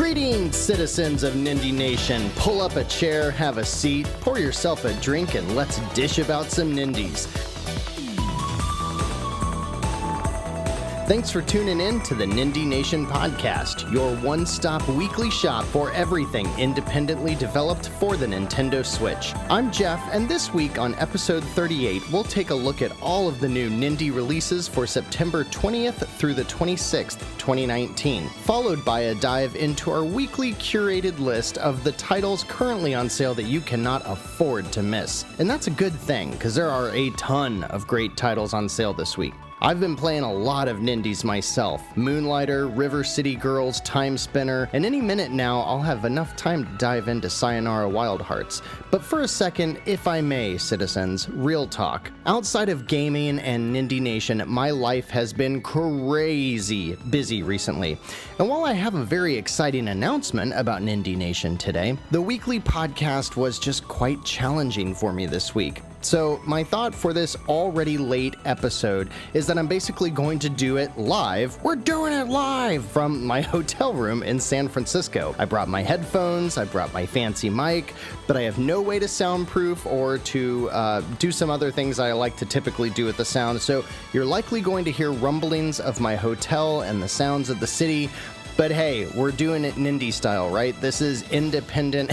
Greetings, citizens of Nindie Nation. Pull up a chair, have a seat, pour yourself a drink, and let's dish about some Nindies. Thanks for tuning in to the Nindie Nation podcast, your one-stop weekly shop for everything independently developed for the Nintendo Switch. I'm Jeff, and this week on episode 38, we'll take a look at all of the new Nindie releases for September 20th through the 26th, 2019, followed by a dive into our weekly curated list of the titles currently on sale that you cannot afford to miss. And that's a good thing, because there are a ton of great titles on sale this week. I've been playing a lot of Nindies myself. Moonlighter, River City Girls, Time Spinner, and any minute now I'll have enough time to dive into Sayonara Wild Hearts. But for a second, if I may, citizens, real talk. Outside of gaming and Nindie Nation, my life has been crazy busy recently. And while I have a very exciting announcement about Nindie Nation today, the weekly podcast was just quite challenging for me this week. So my thought for this already late episode is that I'm basically going to do it live. We're doing it live from my hotel room in San Francisco. I brought my headphones, I brought my fancy mic, but I have no way to soundproof or to do some other things I like to typically do with the sound. So you're likely going to hear rumblings of my hotel and the sounds of the city. But hey, we're doing it Nindie style, right? This is independent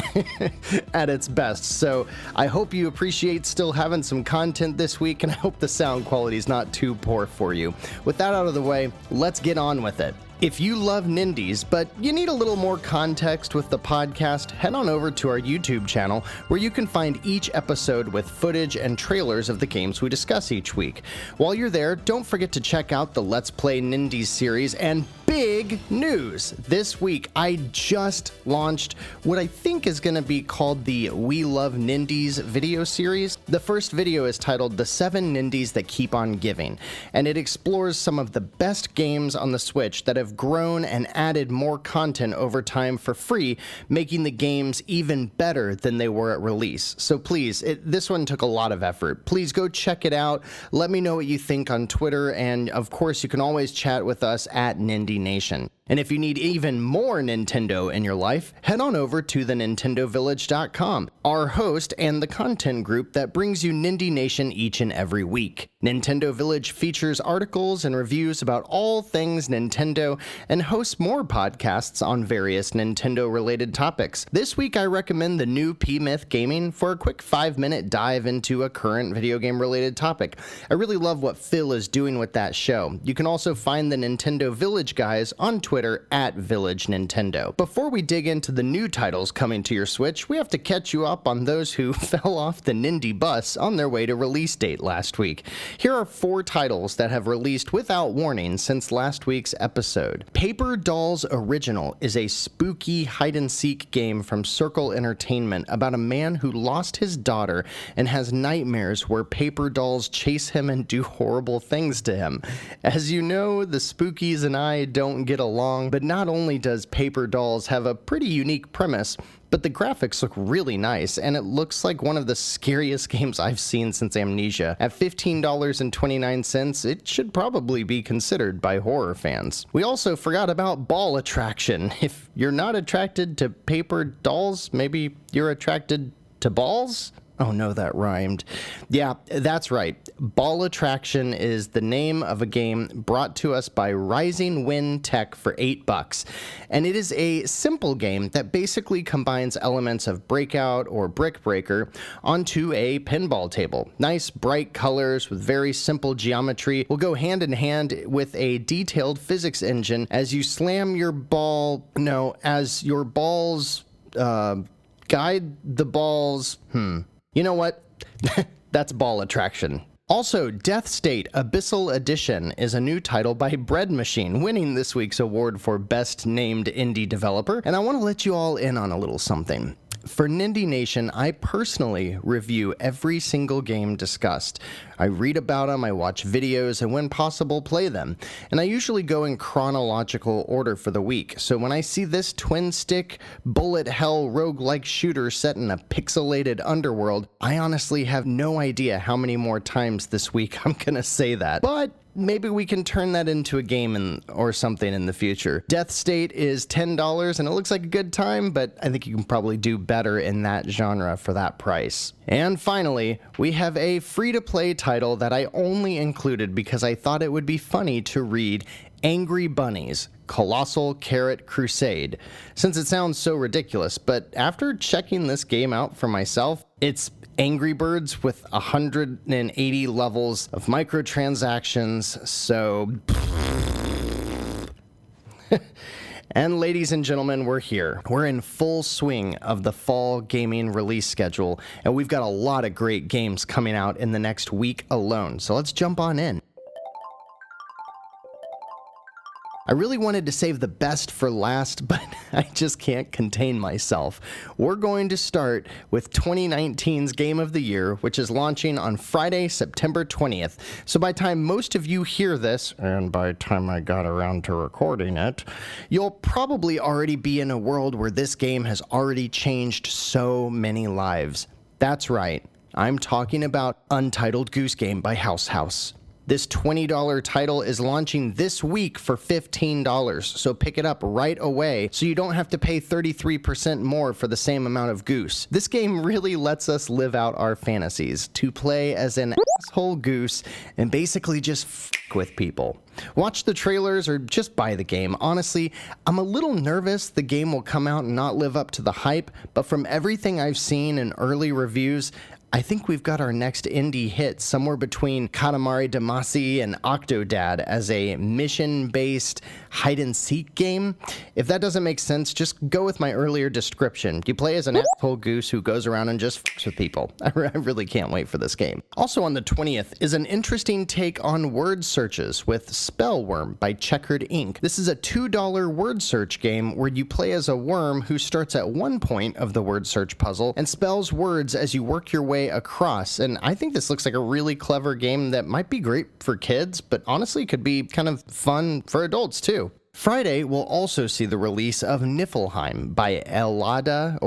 at its best. So I hope you appreciate still having some content this week, and I hope the sound quality is not too poor for you. With that out of the way, let's get on with it. If you love Nindies, but you need a little more context with the podcast, head on over to our YouTube channel, where you can find each episode with footage and trailers of the games we discuss each week. While you're there, don't forget to check out the Let's Play Nindies series, and big news! This week, I just launched what I think is going to be called the We Love Nindies video series. The first video is titled The 7 Nindies That Keep On Giving, and it explores some of the best games on the Switch that have grown and added more content over time for free, making the games even better than they were at release. So please, this one took a lot of effort. Please go check it out. Let me know what you think on Twitter, and of course you can always chat with us at Nindie Nation. And if you need even more Nintendo in your life, head on over to thenintendovillage.com, our host and the content group that brings you Nindie Nation each and every week. Nintendo Village features articles and reviews about all things Nintendo and hosts more podcasts on various Nintendo-related topics. This week I recommend the new P-Myth Gaming for a quick 5-minute dive into a current video game-related topic. I really love what Phil is doing with that show. You can also find the Nintendo Village guys on Twitter at Village Nintendo. Before we dig into the new titles coming to your Switch, we have to catch you up on those who fell off the Nindie bus on their way to release date last week. Here are 4 titles that have released without warning since last week's episode. Paper Dolls Original is a spooky hide-and-seek game from Circle Entertainment about a man who lost his daughter and has nightmares where paper dolls chase him and do horrible things to him. As you know, the Spookies and I don't get along, but not only does Paper Dolls have a pretty unique premise, but the graphics look really nice, and it looks like one of the scariest games I've seen since Amnesia. At $15.29, it should probably be considered by horror fans. We also forgot about Ball Attraction. If you're not attracted to paper dolls, maybe you're attracted to balls? Oh no, that rhymed. Yeah, that's right. Ball Attraction is the name of a game brought to us by Rising Wind Tech for $8. And it is a simple game that basically combines elements of Breakout or Brick Breaker onto a pinball table. Nice bright colors with very simple geometry will go hand in hand with a detailed physics engine as you slam your ball, as your balls guide the balls. You know what? That's Ball Attraction. Also, Death State Abyssal Edition is a new title by Bread Machine, winning this week's award for Best Named Indie Developer, and I want to let you all in on a little something. For Nindie Nation, I personally review every single game discussed. I read about them, I watch videos, and when possible, play them. And I usually go in chronological order for the week, so when I see this twin-stick, bullet hell roguelike shooter set in a pixelated underworld, I honestly have no idea how many more times this week I'm gonna say that. But maybe we can turn that into a game or something in the future. Death State is $10, and it looks like a good time, but I think you can probably do better in that genre for that price. And finally, we have a free-to-play title that I only included because I thought it would be funny to read: Angry Bunnies, Colossal Carrot Crusade, since it sounds so ridiculous, but after checking this game out for myself, it's Angry Birds with 180 levels of microtransactions, so... And ladies and gentlemen, we're here. We're in full swing of the fall gaming release schedule, and we've got a lot of great games coming out in the next week alone, so let's jump on in. I really wanted to save the best for last, but I just can't contain myself. We're going to start with 2019's Game of the Year, which is launching on Friday, September 20th. So by the time most of you hear this, and by the time I got around to recording it, you'll probably already be in a world where this game has already changed so many lives. That's right, I'm talking about Untitled Goose Game by House. This $20 title is launching this week for $15, so pick it up right away so you don't have to pay 33% more for the same amount of goose. This game really lets us live out our fantasies, to play as an asshole goose and basically just f*** with people. Watch the trailers or just buy the game. Honestly, I'm a little nervous the game will come out and not live up to the hype, but from everything I've seen in early reviews, I think we've got our next indie hit somewhere between Katamari Damacy and Octodad as a mission-based hide-and-seek game. If that doesn't make sense, just go with my earlier description. You play as an asshole goose who goes around and just f***s with people. I really can't wait for this game. Also on the 20th is an interesting take on word searches with Spellworm by Checkered Ink. This is a $2 word search game where you play as a worm who starts at one point of the word search puzzle and spells words as you work your way across, and I think this looks like a really clever game that might be great for kids, but honestly could be kind of fun for adults too. Friday will also see the release of Niflheim by Eyada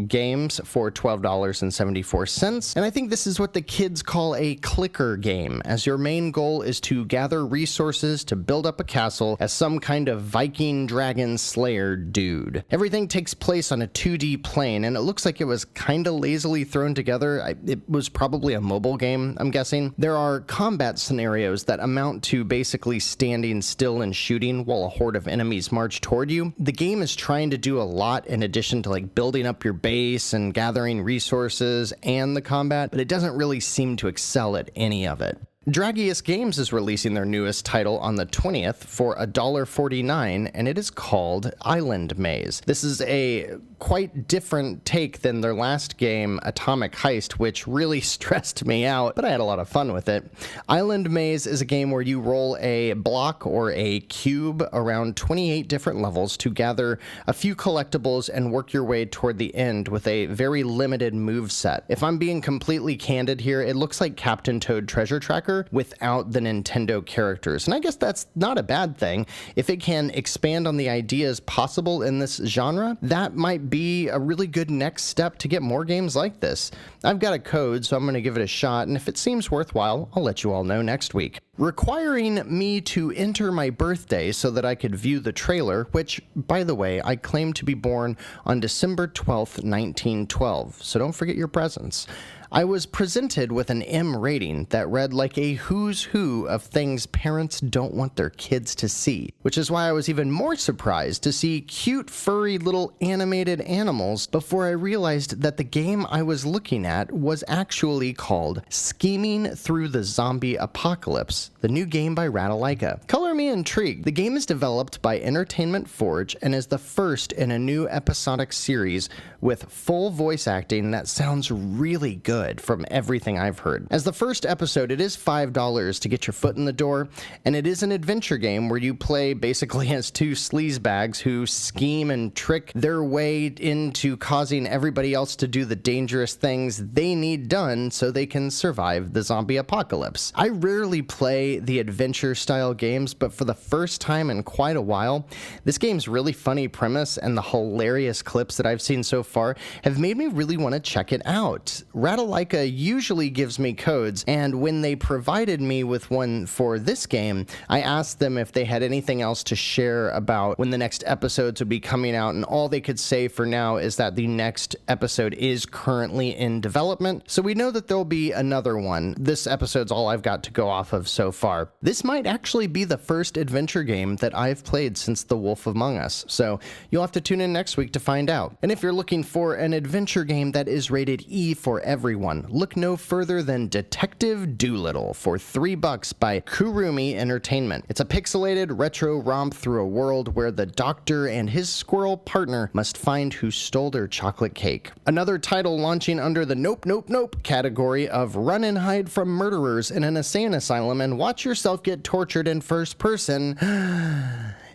Games for $12.74, and I think this is what the kids call a clicker game, as your main goal is to gather resources to build up a castle as some kind of Viking dragon slayer dude. Everything takes place on a 2D plane, and it looks like it was kinda lazily thrown together. It was probably a mobile game, I'm guessing. There are combat scenarios that amount to basically standing still and shooting while a horde of enemies march toward you. The game is trying to do a lot in addition to like building up your base and gathering resources and the combat, but it doesn't really seem to excel at any of it. Dragius Games is releasing their newest title on the 20th for $1.49, and it is called Island Maze. This is a quite different take than their last game, Atomic Heist, which really stressed me out, but I had a lot of fun with it. Island Maze is a game where you roll a block or a cube around 28 different levels to gather a few collectibles and work your way toward the end with a very limited move set. If I'm being completely candid here, it looks like Captain Toad Treasure Tracker without the Nintendo characters, and I guess that's not a bad thing. If it can expand on the ideas possible in this genre, that might be a really good next step to get more games like this. I've got a code, so I'm going to give it a shot, and if it seems worthwhile, I'll let you all know next week. Requiring me to enter my birthday so that I could view the trailer, which, by the way, I claim to be born on December 12th, 1912, so don't forget your presents. I was presented with an M rating that read like a who's who of things parents don't want their kids to see, which is why I was even more surprised to see cute, furry little animated animals before I realized that the game I was looking at was actually called Scheming Through the Zombie Apocalypse, the new game by Ratalaika. Color me intrigued. The game is developed by Entertainment Forge and is the first in a new episodic series with full voice acting that sounds really good from everything I've heard. As the first episode, it is $5 to get your foot in the door, and it is an adventure game where you play basically as two sleazebags who scheme and trick their way into causing everybody else to do the dangerous things they need done so they can survive the zombie apocalypse. I rarely play the adventure style games, but but for the first time in quite a while, this game's really funny premise and the hilarious clips that I've seen so far have made me really want to check it out. Ratalaika usually gives me codes, and when they provided me with one for this game, I asked them if they had anything else to share about when the next episodes would be coming out, and all they could say for now is that the next episode is currently in development, so we know that there'll be another one. This episode's all I've got to go off of so far. This might actually be the first adventure game that I've played since The Wolf Among Us, so you'll have to tune in next week to find out. And if you're looking for an adventure game that is rated E for everyone, look no further than Detective Doolittle for $3 by Kurumi Entertainment. It's a pixelated retro romp through a world where the doctor and his squirrel partner must find who stole their chocolate cake. Another title launching under the Nope Nope Nope category of run and hide from murderers in an insane asylum and watch yourself get tortured in first person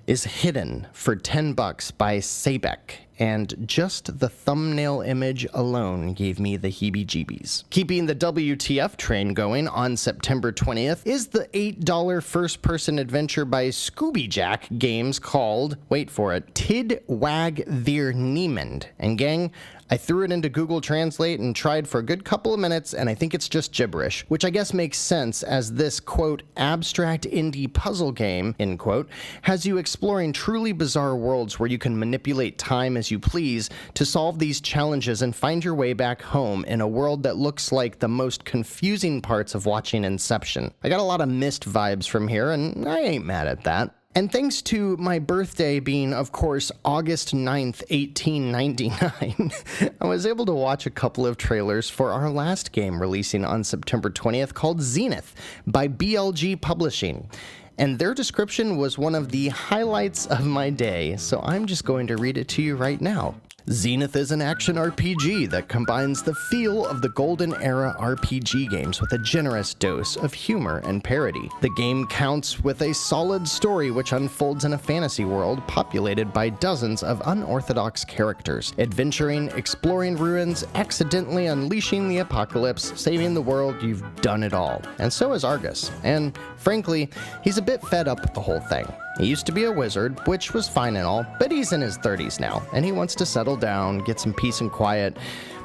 is Hidden for $10 by Sabek, and just the thumbnail image alone gave me the heebie-jeebies. Keeping the WTF train going on September 20th is the $8 first-person adventure by Scooby Jack Games called, wait for it, Tid Wag Vir Niemand. And gang, I threw it into Google Translate and tried for a good couple of minutes, and I think it's just gibberish, which I guess makes sense as this, quote, abstract indie puzzle game, end quote, has you exploring truly bizarre worlds where you can manipulate time as you please to solve these challenges and find your way back home in a world that looks like the most confusing parts of watching Inception. I got a lot of Myst vibes from here, and I ain't mad at that. And thanks to my birthday being, of course, August 9th, 1899, I was able to watch a couple of trailers for our last game releasing on September 20th called Zenith by BLG Publishing. And their description was one of the highlights of my day, so I'm just going to read it to you right now. Zenith is an action RPG that combines the feel of the golden era RPG games with a generous dose of humor and parody. The game counts with a solid story which unfolds in a fantasy world populated by dozens of unorthodox characters, adventuring, exploring ruins, accidentally unleashing the apocalypse, saving the world. You've done it all. And so is Argus. And frankly, he's a bit fed up with the whole thing. He used to be a wizard, which was fine and all, but he's in his 30s now, and he wants to settle down, get some peace and quiet.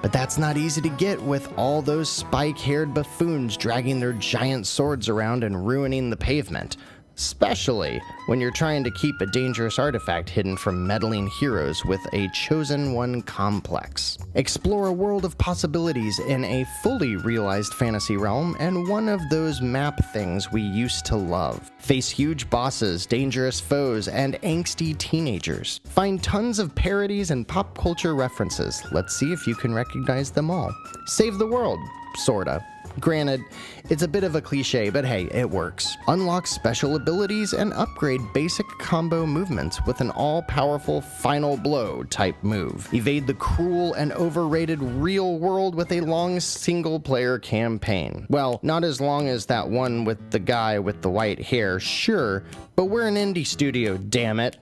But that's not easy to get with all those spike-haired buffoons dragging their giant swords around and ruining the pavement. Especially when you're trying to keep a dangerous artifact hidden from meddling heroes with a chosen one complex. Explore a world of possibilities in a fully realized fantasy realm and one of those map things we used to love. Face huge bosses, dangerous foes, and angsty teenagers. Find tons of parodies and pop culture references. Let's see if you can recognize them all. Save the world, sorta. Granted, it's a bit of a cliche, but hey, it works. Unlock special abilities and upgrade basic combo movements with an all-powerful final blow type move. Evade the cruel and overrated real world with a long single-player campaign. Well, not as long as that one with the guy with the white hair, sure, but we're an indie studio, damn it.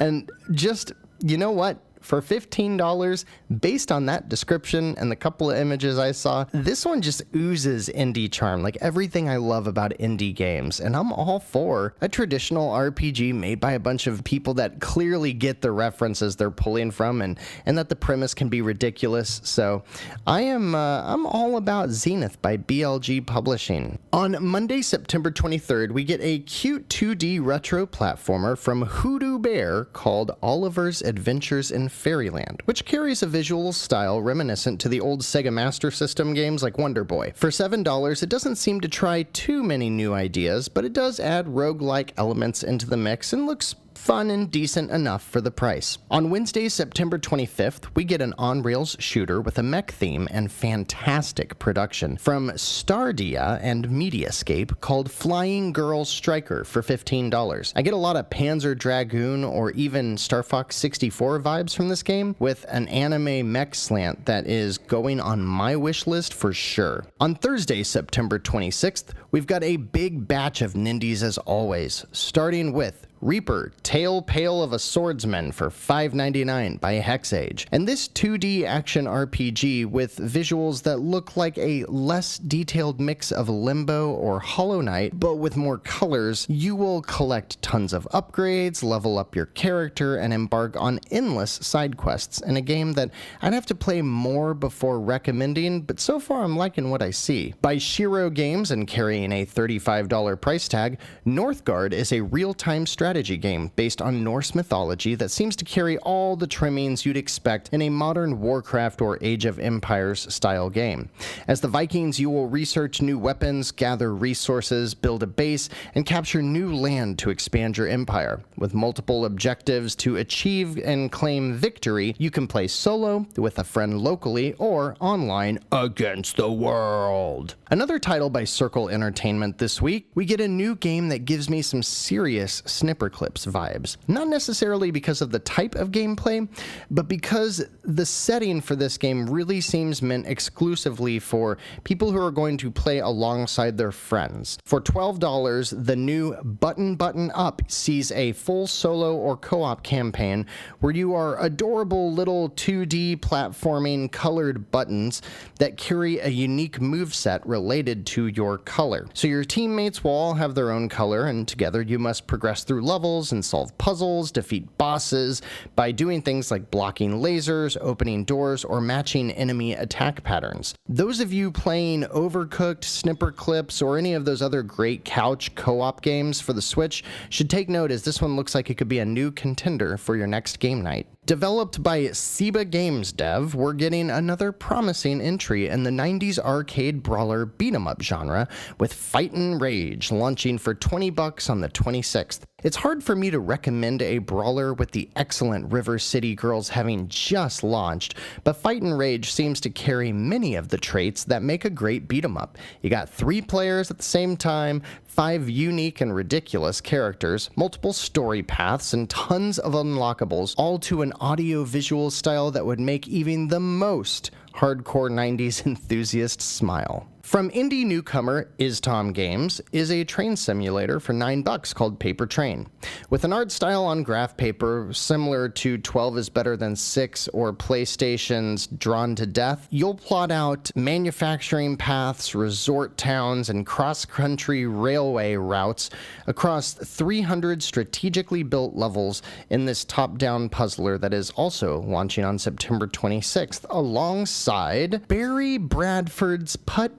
And just, you know what? For $15, based on that description and the couple of images I saw, this one just oozes indie charm, like everything I love about indie games. And I'm all for a traditional RPG made by a bunch of people that clearly get the references they're pulling from, and that the premise can be ridiculous. So I'm all about Zenith by BLG Publishing. On Monday, September 23rd, we get a cute 2D retro platformer from Hoodoo Bear called Oliver's Adventures in Fairyland, which carries a visual style reminiscent to the old Sega Master System games like Wonder Boy. For $7, it doesn't seem to try too many new ideas, but it does add roguelike elements into the mix and looks fun and decent enough for the price. On Wednesday, September 25th, we get an on-rails shooter with a mech theme and fantastic production from Stardia and Mediascape called Flying Girl Striker for $15. I get a lot of Panzer Dragoon or even Star Fox 64 vibes from this game, with an anime mech slant that is going on my wish list for sure. On Thursday, September 26th, we've got a big batch of Nindies as always, starting with Reaper, Tale Pale of a Swordsman for $5.99 by Hexage. And this 2D action RPG with visuals that look like a less detailed mix of Limbo or Hollow Knight, but with more colors, you will collect tons of upgrades, level up your character, and embark on endless side quests in a game that I'd have to play more before recommending, but so far I'm liking what I see. By Shiro Games and carrying a $35 price tag, Northgard is a real-time strategy game based on Norse mythology that seems to carry all the trimmings you'd expect in a modern Warcraft or Age of Empires style game. As the Vikings, you will research new weapons, gather resources, build a base, and capture new land to expand your empire. With multiple objectives to achieve and claim victory, you can play solo, with a friend locally, or online against the world. Another title by Circle Entertainment this week, we get a new game that gives me some serious Snipper Clips vibes. Not necessarily because of the type of gameplay, but because the setting for this game really seems meant exclusively for people who are going to play alongside their friends. For $12, the new Button Up sees a full solo or co-op campaign where you are adorable little 2D platforming colored buttons that carry a unique moveset related to your color. So your teammates will all have their own color, and together you must progress through levels and solve puzzles, defeat bosses by doing things like blocking lasers, opening doors, or matching enemy attack patterns. Those of you playing Overcooked, Snipper Clips, or any of those other great couch co-op games for the Switch should take note, as this one looks like it could be a new contender for your next game night. Developed by Seba Games Dev, we're getting another promising entry in the 90s arcade brawler beat-em-up genre with Fightin Rage, launching for $20 on the 26th. It's hard for me to recommend a brawler with the excellent River City Girls having just launched, but Fightin Rage seems to carry many of the traits that make a great beat-em-up. You got 3 players at the same time, 5 unique and ridiculous characters, multiple story paths, and tons of unlockables, all to an audio-visual style that would make even the most hardcore 90s enthusiast smile. From indie newcomer IsTom Games is a train simulator for $9 called Paper Train. With an art style on graph paper similar to 12 is Better Than 6 or PlayStation's Drawn to Death, you'll plot out manufacturing paths, resort towns, and cross-country railway routes across 300 strategically built levels in this top-down puzzler that is also launching on September 26th alongside Barry Bradford's Putt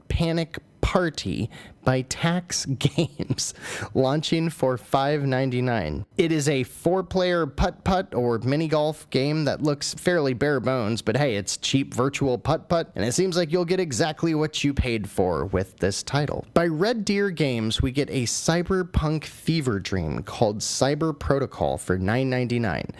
Panic Party by Tax Games, launching for $5.99. It is a 4-player putt-putt or mini-golf game that looks fairly bare bones, but hey, it's cheap virtual putt-putt, and it seems like you'll get exactly what you paid for with this title. By Red Deer Games, we get a cyberpunk fever dream called Cyber Protocol for $9.99.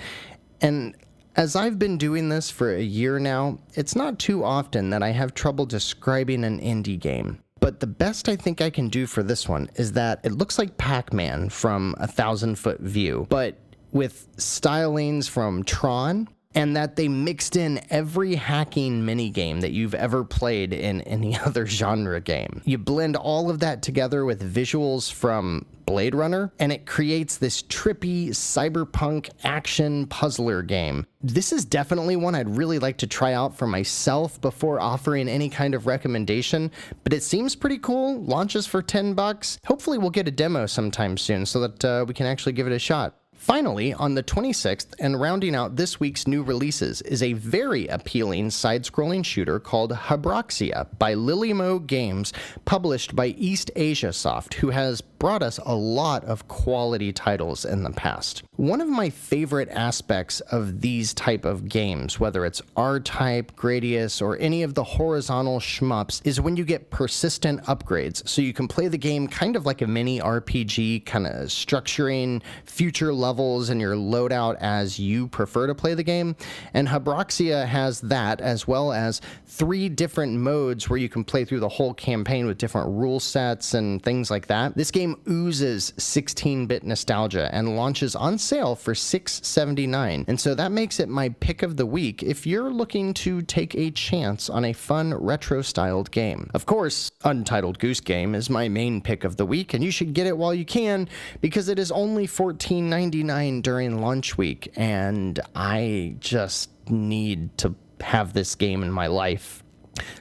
And as I've been doing this for a year now, it's not too often that I have trouble describing an indie game. But the best I think I can do for this one is that it looks like Pac-Man from a 1,000-foot view, but with stylings from Tron, and that they mixed in every hacking minigame that you've ever played in any other genre game. You blend all of that together with visuals from Blade Runner, and it creates this trippy cyberpunk action puzzler game. This is definitely one I'd really like to try out for myself before offering any kind of recommendation, but it seems pretty cool. Launches for $10. Hopefully we'll get a demo sometime soon so that we can actually give it a shot. Finally, on the 26th, and rounding out this week's new releases, is a very appealing side-scrolling shooter called Habroxia by Lilymo Games, published by East Asia Soft, who has brought us a lot of quality titles in the past. One of my favorite aspects of these type of games, whether it's R-Type, Gradius, or any of the horizontal shmups, is when you get persistent upgrades, so you can play the game kind of like a mini RPG, kind of structuring future levels levels and your loadout as you prefer to play the game. And Habroxia has that, as well as 3 different modes where you can play through the whole campaign with different rule sets and things like that. This game oozes 16-bit nostalgia and launches on sale for $6.79. And so that makes it my pick of the week if you're looking to take a chance on a fun retro-styled game. Of course, Untitled Goose Game is my main pick of the week, and you should get it while you can because it is only $14.99 during launch week, and I just need to have this game in my life.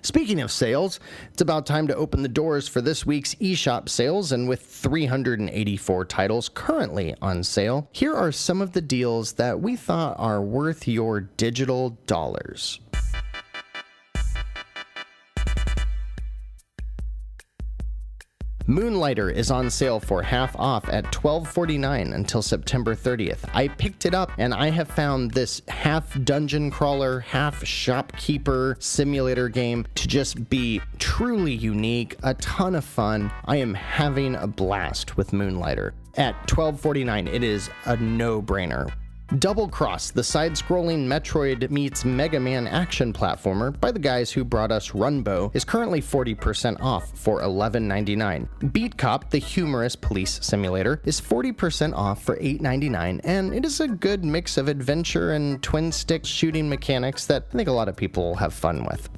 Speaking of sales, it's about time to open the doors for this week's eShop sales, and with 384 titles currently on sale, here are some of the deals that we thought are worth your digital dollars. Moonlighter is on sale for half off at $12.49 until September 30th. I picked it up and I have found this half dungeon crawler, half shopkeeper simulator game to just be truly unique, a ton of fun. I am having a blast with Moonlighter. At $12.49, it is a no-brainer. Double Cross, the side-scrolling Metroid meets Mega Man action platformer by the guys who brought us Runbow, is currently 40% off for $11.99. Beat Cop, the humorous police simulator, is 40% off for $8.99, and it is a good mix of adventure and twin-stick shooting mechanics that I think a lot of people will have fun with.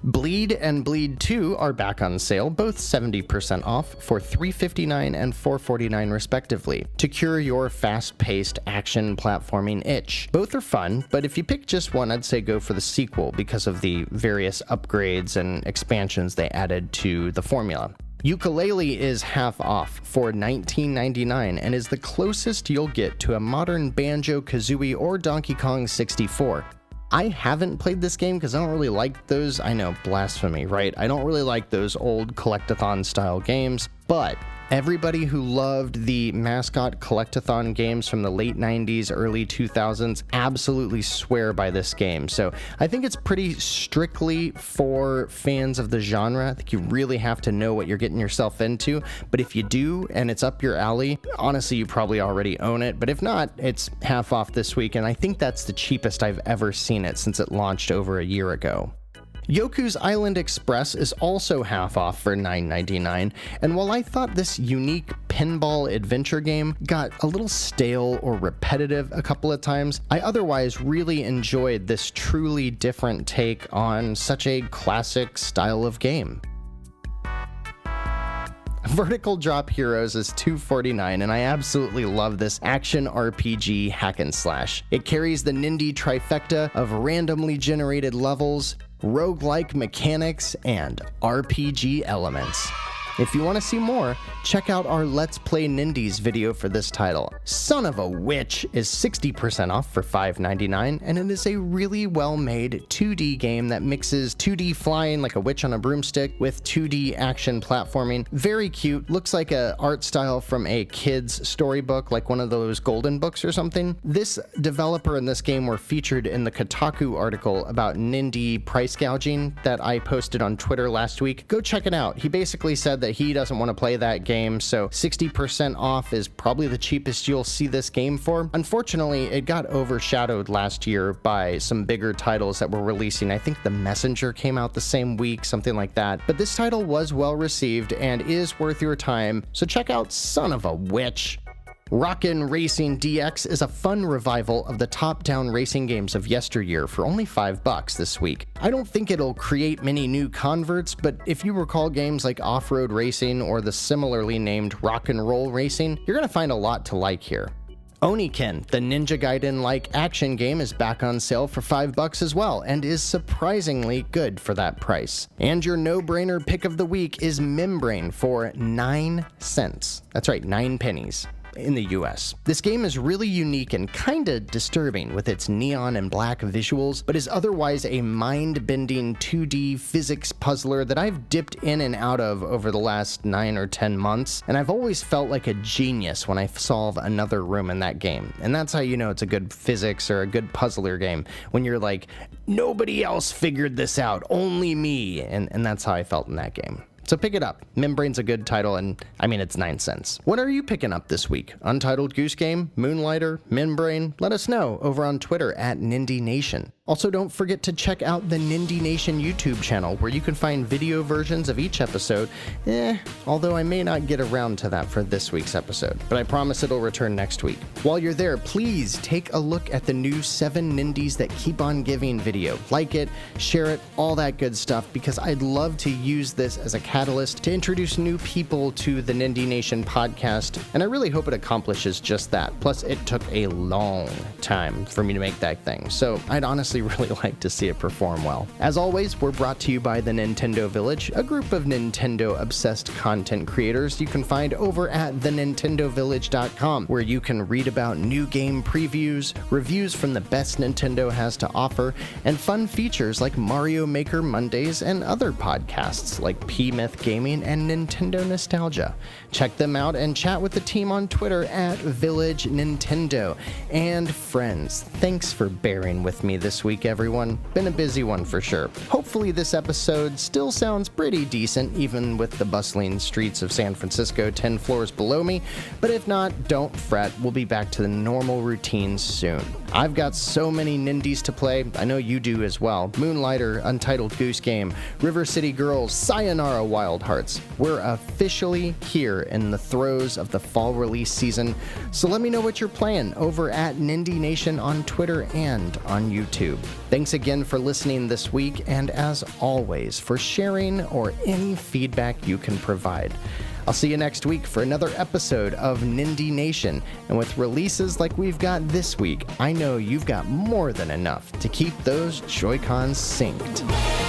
Bleed and Bleed 2 are back on sale, both 70% off for $3.59 and $4.49 respectively, to cure your fast-paced action platforming itch. Both are fun, but if you pick just one, I'd say go for the sequel because of the various upgrades and expansions they added to the formula. Ukulele is half off for $19.99 and is the closest you'll get to a modern Banjo-Kazooie or Donkey Kong 64. I haven't played this game because I don't really like those, I know, blasphemy, right? I don't really like those old collectathon style games, but everybody who loved the mascot collectathon games from the late 90s, early 2000s absolutely swear by this game. So I think it's pretty strictly for fans of the genre. I think you really have to know what you're getting yourself into. But if you do, and it's up your alley, honestly, you probably already own it. But if not, it's half off this week. And I think that's the cheapest I've ever seen it since it launched over a year ago. Yakus Island Express is also half off for $9.99, and while I thought this unique pinball adventure game got a little stale or repetitive a couple of times, I otherwise really enjoyed this truly different take on such a classic style of game. Vertical Drop Heroes is $2.49, and I absolutely love this action RPG hack and slash. It carries the Nindie trifecta of randomly generated levels, roguelike mechanics, and RPG elements. If you want to see more, check out our Let's Play Nindies video for this title. Son of a Witch is 60% off for $5.99, and it is a really well-made 2D game that mixes 2D flying like a witch on a broomstick with 2D action platforming. Very cute, looks like an art style from a kid's storybook, like one of those golden books or something. This developer and this game were featured in the Kotaku article about Nindie price gouging that I posted on Twitter last week. Go check it out. He basically said that he doesn't want to play that game, so 60% off is probably the cheapest you'll see this game for. Unfortunately, it got overshadowed last year by some bigger titles that were releasing. I think The Messenger came out the same week, something like that. But this title was well received and is worth your time, so check out Son of a Witch. Rockin Racing DX is a fun revival of the top-down racing games of yesteryear for only $5 this week. I don't think it'll create many new converts, but if you recall games like Off-Road Racing or the similarly named Rock and Roll Racing, you're going to find a lot to like here. Oniken, the Ninja Gaiden-like action game, is back on sale for $5 as well, and is surprisingly good for that price. And your no-brainer pick of the week is Membrane for 9 cents. That's right, 9 pennies. In the US. This game is really unique and kinda disturbing with its neon and black visuals, but is otherwise a mind-bending 2D physics puzzler that I've dipped in and out of over the last 9 or 10 months, and I've always felt like a genius when I solve another room in that game. And that's how you know it's a good physics or a good puzzler game, when you're like, nobody else figured this out, only me, and that's how I felt in that game. So pick it up. Membrane's a good title, and I mean, it's 9 cents. What are you picking up this week? Untitled Goose Game? Moonlighter? Membrane? Let us know over on Twitter at Nindie Nation. Also, don't forget to check out the Nindie Nation YouTube channel, where you can find video versions of each episode, although I may not get around to that for this week's episode, but I promise it'll return next week. While you're there, please take a look at the new 7 Nindies That Keep On Giving video. Like it, share it, all that good stuff, because I'd love to use this as a catalyst to introduce new people to the Nindie Nation podcast, and I really hope it accomplishes just that. Plus, it took a long time for me to make that thing, so I'd honestly really like to see it perform well. As always, we're brought to you by the Nintendo Village, a group of Nintendo-obsessed content creators you can find over at thenintendovillage.com, where you can read about new game previews, reviews from the best Nintendo has to offer, and fun features like Mario Maker Mondays and other podcasts like P-Myth Gaming and Nintendo Nostalgia. Check them out and chat with the team on Twitter at Village Nintendo. And friends, thanks for bearing with me this week, everyone. Been a busy one for sure. Hopefully this episode still sounds pretty decent, even with the bustling streets of San Francisco 10 floors below me, but if not, don't fret, we'll be back to the normal routine soon. I've got so many Nindies to play, I know you do as well. Moonlighter, Untitled Goose Game, River City Girls, Sayonara Wild Hearts. We're officially here in the throes of the fall release season, so let me know what you're playing over at Nindie Nation on Twitter and on YouTube. Thanks again for listening this week, and as always, for sharing or any feedback you can provide. I'll see you next week for another episode of Nindie Nation, and with releases like we've got this week, I know you've got more than enough to keep those Joy-Cons synced.